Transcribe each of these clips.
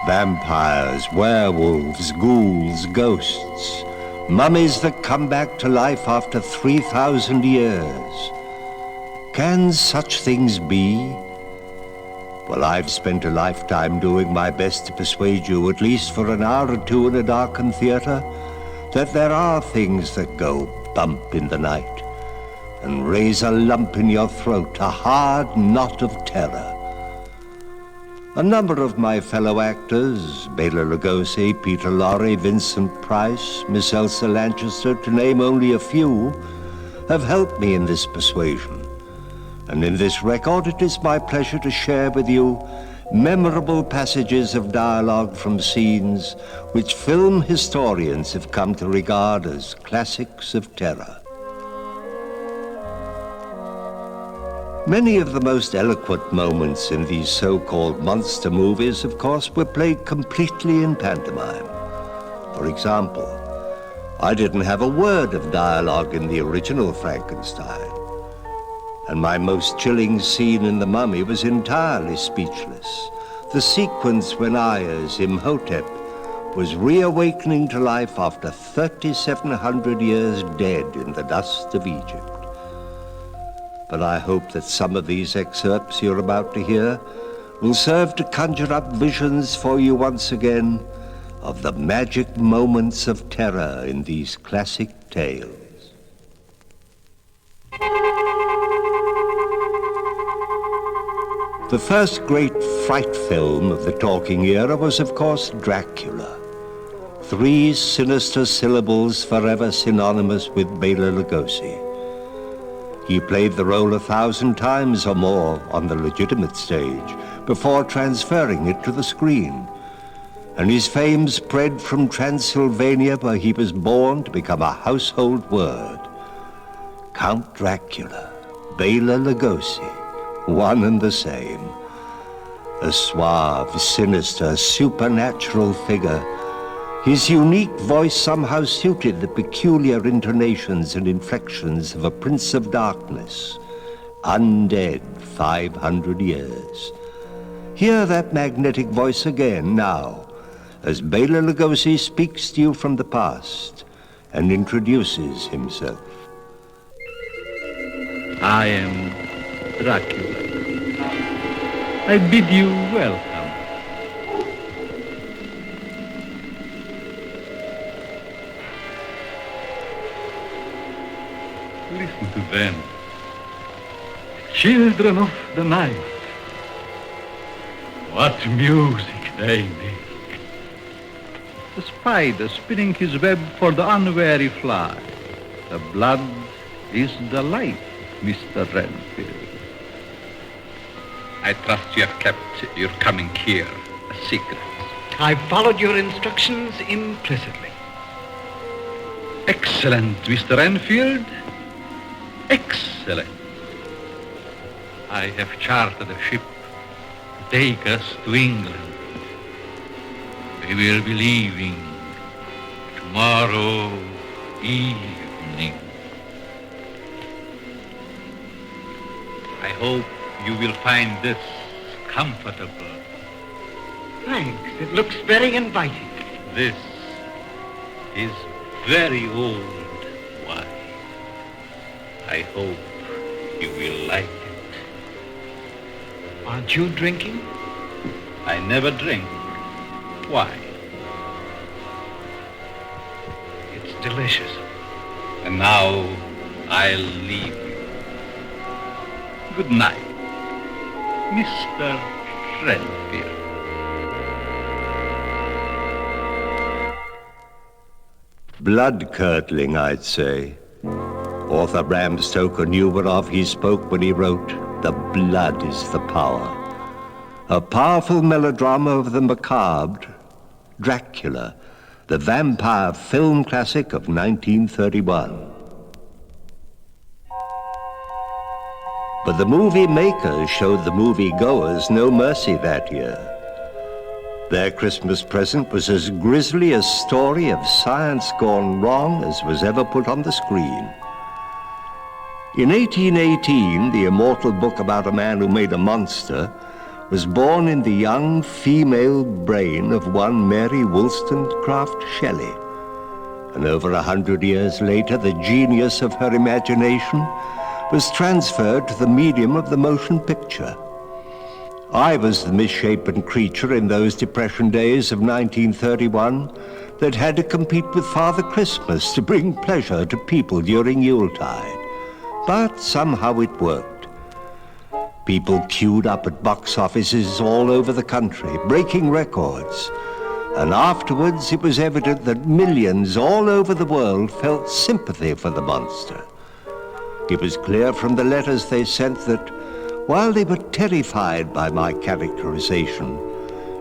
Vampires, werewolves, ghouls, ghosts, mummies that come back to life after 3,000 years. Can such things be? Well, I've spent a lifetime doing my best to persuade you, at least for an hour or two in a darkened theater, that there are things that go bump in the night and raise a lump in your throat, a hard knot of terror. A number of my fellow actors, Bela Lugosi, Peter Lorre, Vincent Price, Miss Elsa Lanchester, to name only a few, have helped me in this persuasion. And in this record, it is my pleasure to share with you memorable passages of dialogue from scenes which film historians have come to regard as classics of terror. Many of the most eloquent moments in these so-called monster movies, of course, were played completely in pantomime. For example, I didn't have a word of dialogue in the original Frankenstein, and my most chilling scene in The Mummy was entirely speechless. The sequence when I, as Imhotep, was reawakening to life after 3,700 years dead in the dust of Egypt. But I hope that some of these excerpts you're about to hear will serve to conjure up visions for you once again of the magic moments of terror in these classic tales. The first great fright film of the talking era was, of course, Dracula. 3 sinister syllables forever synonymous with Bela Lugosi. He played the role 1,000 times or more on the legitimate stage before transferring it to the screen. And his fame spread from Transylvania, where he was born, to become a household word. Count Dracula, Bela Lugosi, one and the same. A suave, sinister, supernatural figure, his unique voice somehow suited the peculiar intonations and inflections of a prince of darkness, undead 500 years. Hear that magnetic voice again now, as Bela Lugosi speaks to you from the past and introduces himself. I am Dracula. I bid you welcome. Listen to them, children of the night. What music they make. The spider spinning his web for the unwary fly. The blood is the light, Mr. Renfield. I trust you have kept your coming here a secret. I followed your instructions implicitly. Excellent, Mr. Renfield. Excellent. I have chartered a ship to take us to England. We will be leaving tomorrow evening. I hope you will find this comfortable. Thanks. It looks very inviting. This is very old wine. I hope you will like it. Aren't you drinking? I never drink. Why? It's delicious. And now I'll leave you. Good night, Mr. Renfield. Blood-curdling, I'd say. Author Bram Stoker knew whereof he spoke when he wrote, "The blood is the power." A powerful melodrama of the macabre, Dracula, the vampire film classic of 1931. But the movie makers showed the movie-goers no mercy that year. Their Christmas present was as grisly a story of science gone wrong as was ever put on the screen. In 1818, the immortal book about a man who made a monster was born in the young female brain of one Mary Wollstonecraft Shelley. And over 100 years later, the genius of her imagination was transferred to the medium of the motion picture. I was the misshapen creature in those Depression days of 1931 that had to compete with Father Christmas to bring pleasure to people during Yuletide. But somehow it worked. People queued up at box offices all over the country, breaking records. And afterwards it was evident that millions all over the world felt sympathy for the monster. It was clear from the letters they sent that while they were terrified by my characterization,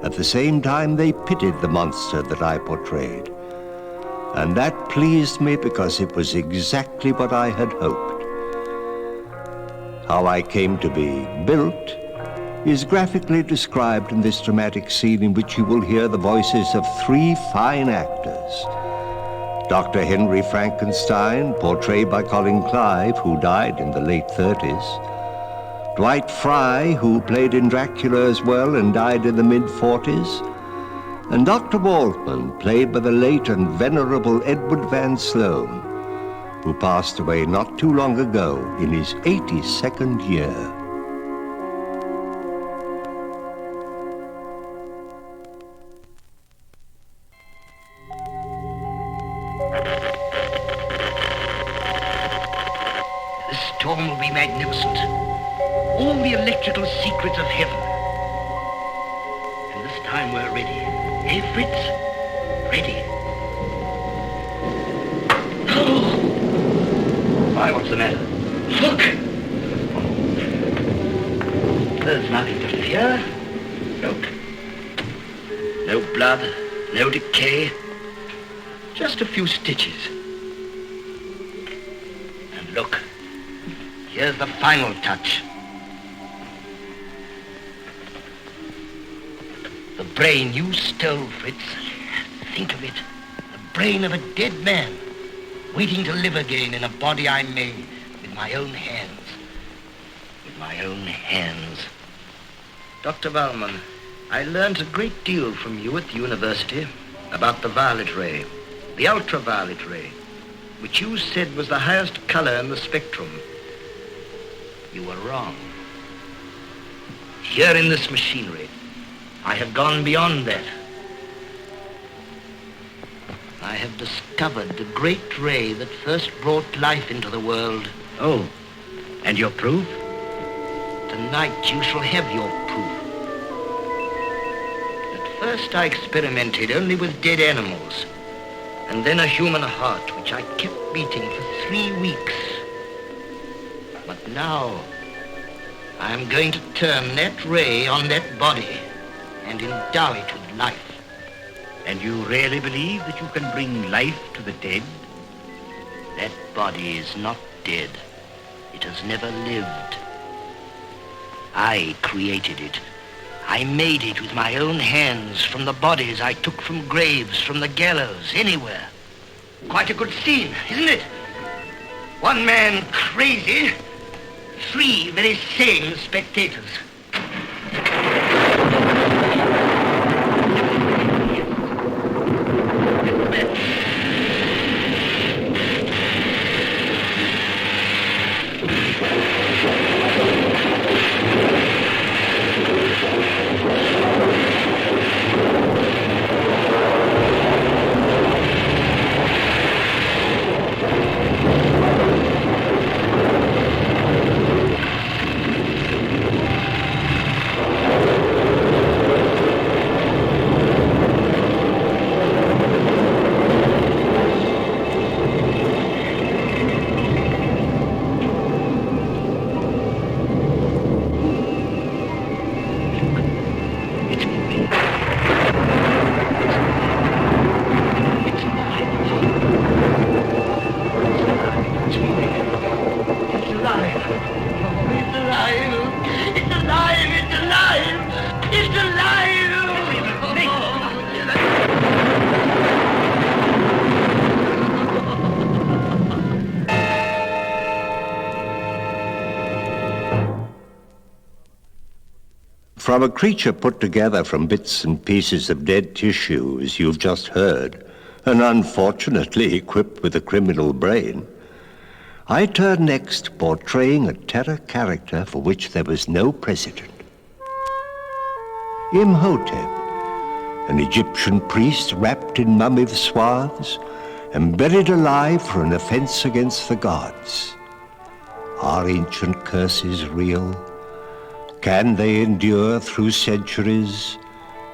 at the same time they pitied the monster that I portrayed. And that pleased me because it was exactly what I had hoped. How I came to be built is graphically described in this dramatic scene in which you will hear the voices of 3 fine actors. Dr. Henry Frankenstein, portrayed by Colin Clive, who died in the late 30s. Dwight Fry, who played in Dracula as well and died in the mid-40s. And Dr. Waldman, played by the late and venerable Edward Van Sloan, who passed away not too long ago in his 82nd year. The storm will be magnificent. All the electrical secrets of heaven. And this time we're ready. Hey, Fritz? Ready. Oh! Why, what's the matter? Look! There's nothing to fear. Look. No blood, no decay. Just a few stitches. And look. Here's the final touch. The brain you stole, Fritz. Think of it. The brain of a dead man, waiting to live again in a body I made with my own hands. With my own hands. Dr. Waldman, I learned a great deal from you at the university about the violet ray, the ultraviolet ray, which you said was the highest color in the spectrum. You were wrong. Here in this machinery, I have gone beyond that. I have discovered the great ray that first brought life into the world. Oh, and your proof? Tonight you shall have your proof. At first I experimented only with dead animals, and then a human heart, which I kept beating for 3 weeks. But now, I am going to turn that ray on that body and endow it with life. And you really believe that you can bring life to the dead? That body is not dead. It has never lived. I created it. I made it with my own hands from the bodies I took from graves, from the gallows, anywhere. Quite a good scene, isn't it? One man crazy, 3 very sane spectators. From a creature put together from bits and pieces of dead tissue, as you've just heard, and unfortunately equipped with a criminal brain, I turn next to portraying a terror character for which there was no precedent. Imhotep, an Egyptian priest wrapped in mummy swaths and buried alive for an offense against the gods. Are ancient curses real? Can they endure through centuries,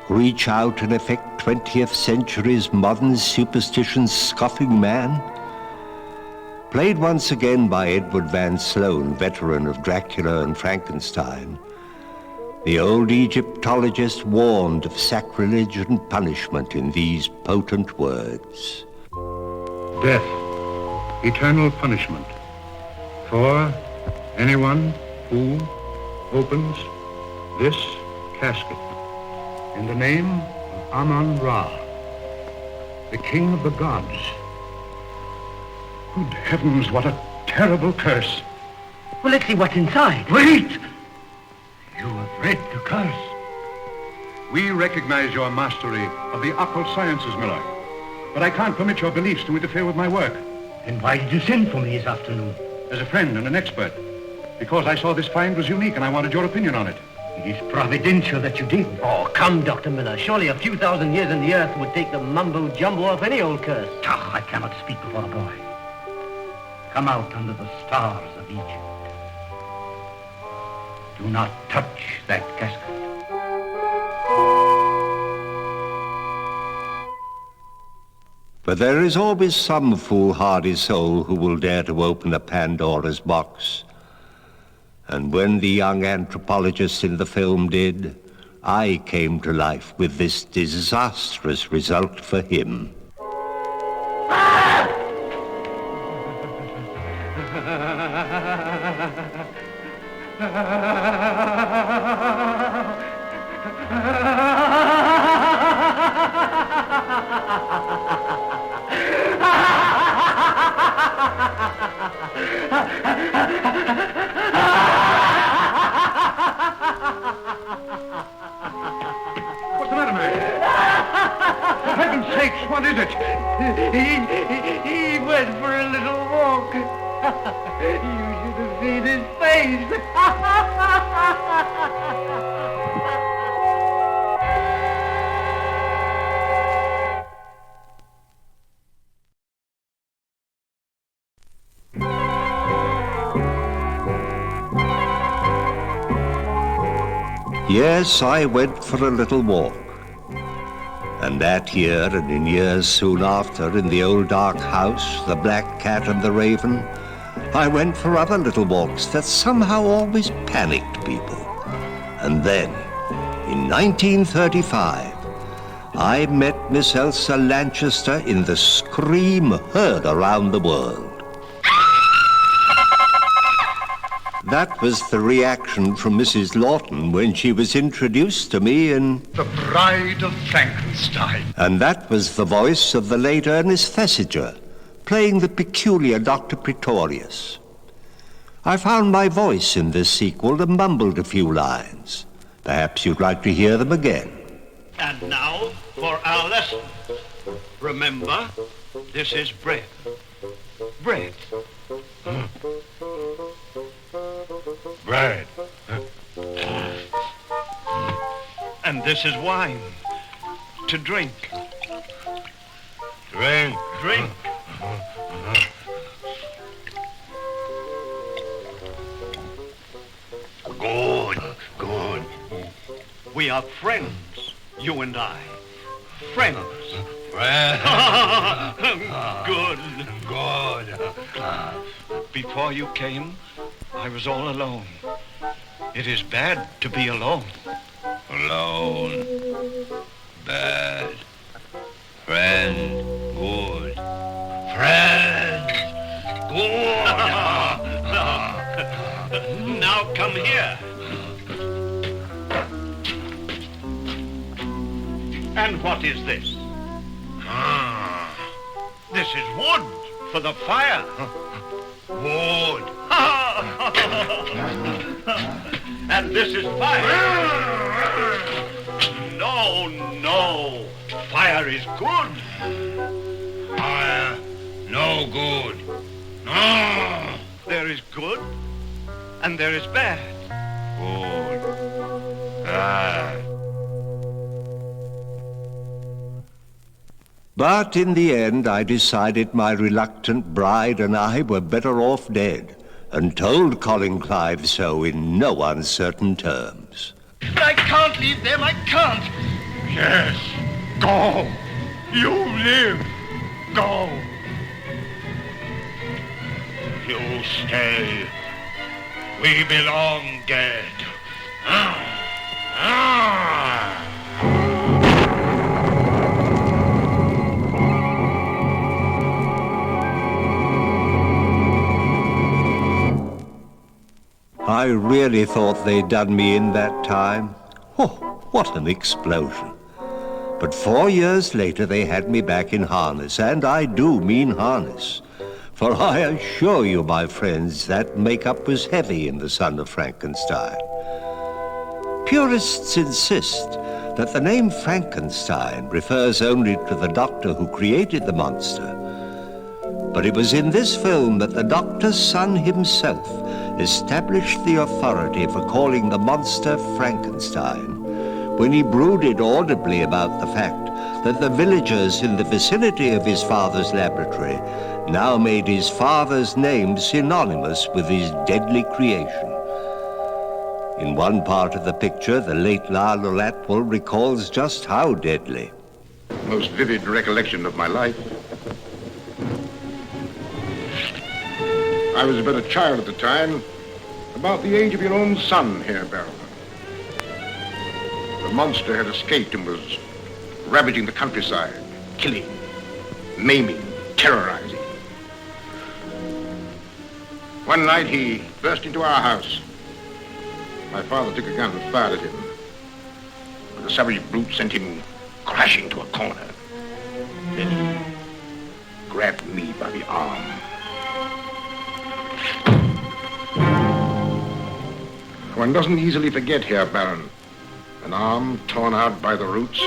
reach out and affect 20th century's modern superstitions scoffing man? Played once again by Edward Van Sloan, veteran of Dracula and Frankenstein, the old Egyptologist warned of sacrilege and punishment in these potent words. Death, eternal punishment for anyone who opens this casket in the name of Amun-Ra, the king of the gods. Good heavens, what a terrible curse. Well, let's see what's inside. Wait! You have read the curse. We recognize your mastery of the occult sciences, Miller. But I can't permit your beliefs to interfere with my work. Then why did you send for me this afternoon? As a friend and an expert. Because I saw this find was unique and I wanted your opinion on it. It is providential that you did. Oh, come, Dr. Miller. Surely a few thousand years in the earth would take the mumbo-jumbo off any old curse. Ah, I cannot speak before a boy. Come out under the stars of Egypt. Do not touch that casket. But there is always some foolhardy soul who will dare to open a Pandora's box. And when the young anthropologist in the film did, I came to life with this disastrous result for him. What's the matter, man? For heaven's sakes, what is it? He went for a little walk. You should have seen his face. Yes, I went for a little walk. And that year, and in years soon after, in the old dark house, the Black Cat and the Raven, I went for other little walks that somehow always panicked people. And then, in 1935, I met Miss Elsa Lanchester in the scream heard around the world. That was the reaction from Mrs. Lawton when she was introduced to me in The Bride of Frankenstein. And that was the voice of the late Ernest Thesiger, playing the peculiar Dr. Pretorius. I found my voice in this sequel and mumbled a few lines. Perhaps you'd like to hear them again. And now for our lesson. Remember, this is bread. Bread. Bread. And this is wine. To drink. Drink. Drink. Good. Good. We are friends, you and I. Friends. Bread. Good. Good. Before you came, I was all alone. It is bad to be alone. Alone. Bad. Friend. Good. Friend. Good. Now come here. And what is this? This is wood for the fire. Wood. And this is fire. is good. No good. No. There is good, and there is bad. Good. Bad. But in the end, I decided my reluctant bride and I were better off dead, and told Colin Clive so in no uncertain terms. But I can't leave them, I can't. Yes. Go. You live. Go. You stay. We belong dead. I really thought they'd done me in that time. Oh, what an explosion. But 4 years later, they had me back in harness, and I do mean harness. For I assure you, my friends, that makeup was heavy in The Son of Frankenstein. Purists insist that the name Frankenstein refers only to the doctor who created the monster. But it was in this film that the doctor's son himself established the authority for calling the monster Frankenstein, when he brooded audibly about the fact that the villagers in the vicinity of his father's laboratory now made his father's name synonymous with his deadly creation. In one part of the picture, the late Lionel Atwill recalls just how deadly. Most vivid recollection of my life. I was but a child at the time, about the age of your own son, Herr Baron. The monster had escaped and was ravaging the countryside, killing, maiming, terrorizing. One night he burst into our house. My father took a gun and fired at him. But the savage brute sent him crashing to a corner. Then he grabbed me by the arm. One doesn't easily forget, Herr Baron. An arm torn out by the roots.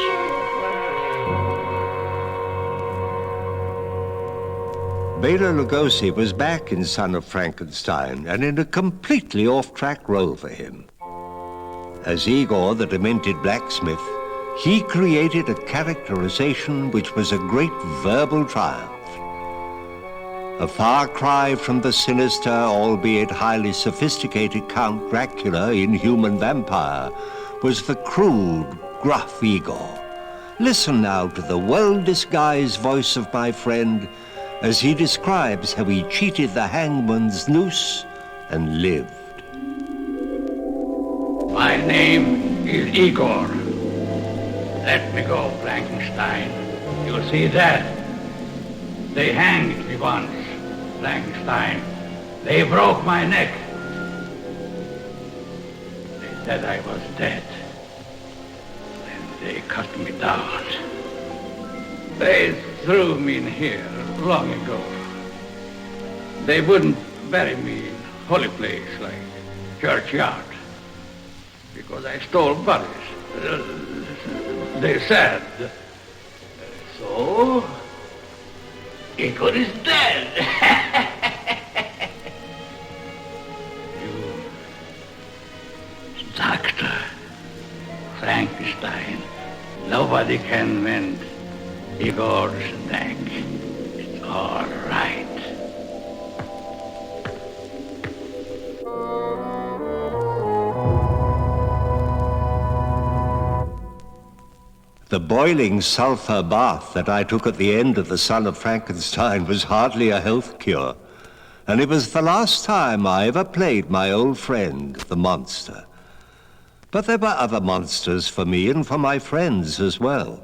Bela Lugosi was back in Son of Frankenstein, and in a completely off-track role for him. As Igor, the demented blacksmith, he created a characterization which was a great verbal triumph. A far cry from the sinister, albeit highly sophisticated Count Dracula in Human Vampire was the crude, gruff Igor. Listen now to the well-disguised voice of my friend as he describes how he cheated the hangman's noose and lived. My name is Igor. Let me go, Frankenstein. You'll see that. They hanged me once, Frankenstein. They broke my neck. They said I was dead. And they cut me down. They threw me in here long ago. They wouldn't bury me in holy place like churchyard because I stole Boris. They said. So, Igor is dead. You, Doctor Frankenstein, nobody can mend Igor's neck. It's all right. The boiling sulfur bath that I took at the end of The Son of Frankenstein was hardly a health cure, and it was the last time I ever played my old friend, the monster. But there were other monsters for me and for my friends as well.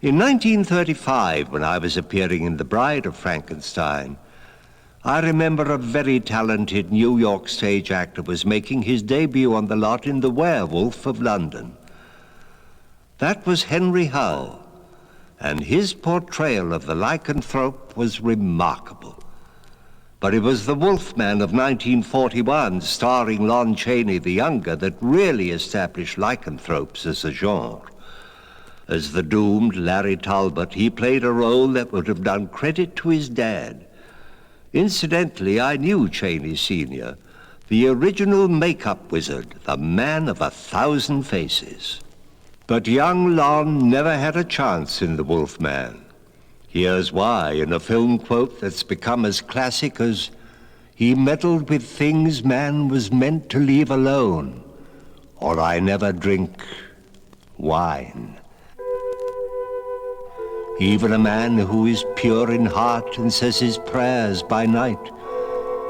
In 1935, when I was appearing in The Bride of Frankenstein, I remember a very talented New York stage actor was making his debut on the lot in The Werewolf of London. That was Henry Hull, and his portrayal of the lycanthrope was remarkable. But it was The Wolfman of 1941, starring Lon Chaney the Younger, that really established lycanthropes as a genre. As the doomed Larry Talbot, he played a role that would have done credit to his dad. Incidentally, I knew Chaney Sr., the original makeup wizard, the man of 1,000 faces. But young Lon never had a chance in The Wolfman. Here's why, in a film quote that's become as classic as, "He meddled with things man was meant to leave alone, or I never drink wine." Even a man who is pure in heart and says his prayers by night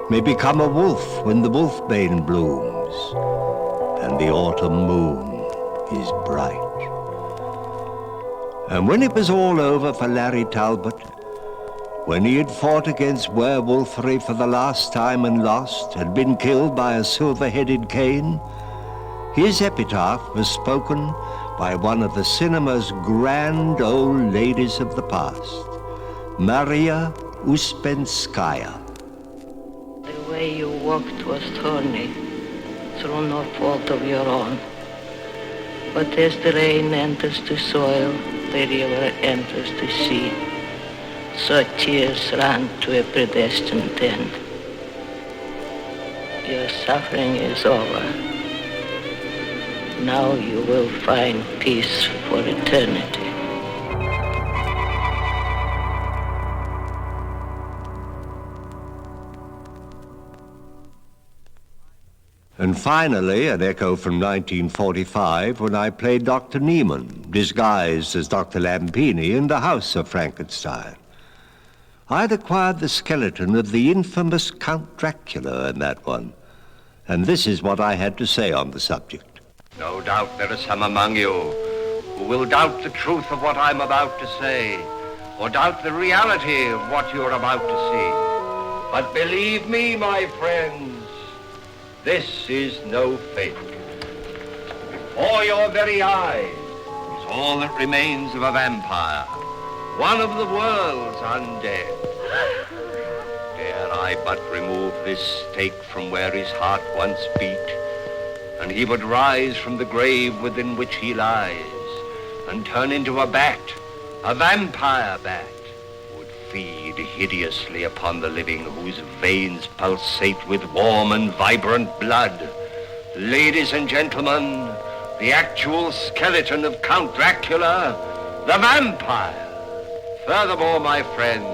may become a wolf when the wolfbane blooms and the autumn moon is bright. And when it was all over for Larry Talbot, when he had fought against werewolfery for the last time and lost, had been killed by a silver-headed cane, his epitaph was spoken by one of the cinema's grand old ladies of the past, Maria Uspenskaya. The way you walked was thorny, through no fault of your own. But as the rain enters the soil, the river enters the sea, so tears ran to a predestined end. Your suffering is over. Now you will find peace for eternity. And finally, an echo from 1945 when I played Dr. Neiman, disguised as Dr. Lampini in The House of Frankenstein. I'd acquired the skeleton of the infamous Count Dracula in that one, and this is what I had to say on the subject. No doubt there are some among you who will doubt the truth of what I'm about to say, or doubt the reality of what you're about to see. But believe me, my friends, this is no fake. Before your very eyes is all that remains of a vampire, one of the world's undead. Dare I but remove this stake from where his heart once beat, and he would rise from the grave within which he lies, and turn into a bat, a vampire bat, would feed hideously upon the living, whose veins pulsate with warm and vibrant blood. Ladies and gentlemen, the actual skeleton of Count Dracula, the vampire. Furthermore, my friends,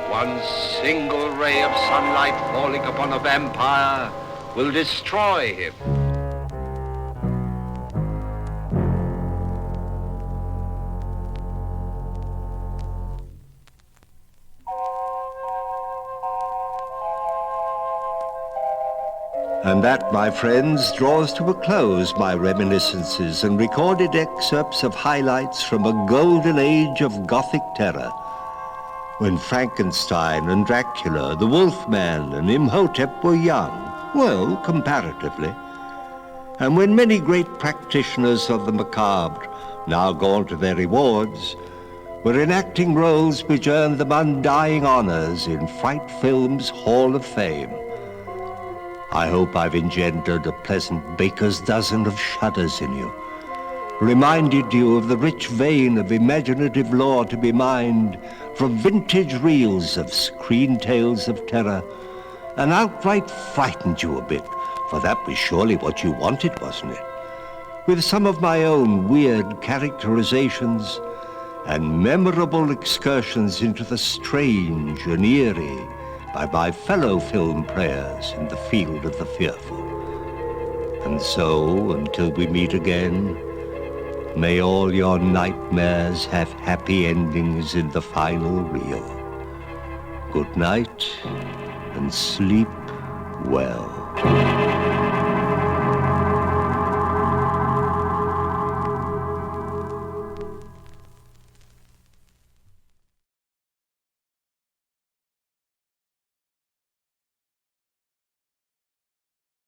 one single ray of sunlight falling upon a vampire will destroy him. And that, my friends, draws to a close my reminiscences and recorded excerpts of highlights from a golden age of Gothic terror, when Frankenstein and Dracula, the Wolfman and Imhotep were young, well, comparatively, and when many great practitioners of the macabre, now gone to their rewards, were enacting roles which earned them undying honors in Fright Film's Hall of Fame. I hope I've engendered a pleasant baker's dozen of shudders in you, reminded you of the rich vein of imaginative lore to be mined from vintage reels of screen tales of terror, and outright frightened you a bit, for that was surely what you wanted, wasn't it? With some of my own weird characterizations and memorable excursions into the strange and eerie by my fellow film players in the field of the fearful. And so, until we meet again, may all your nightmares have happy endings in the final reel. Good night, and sleep well.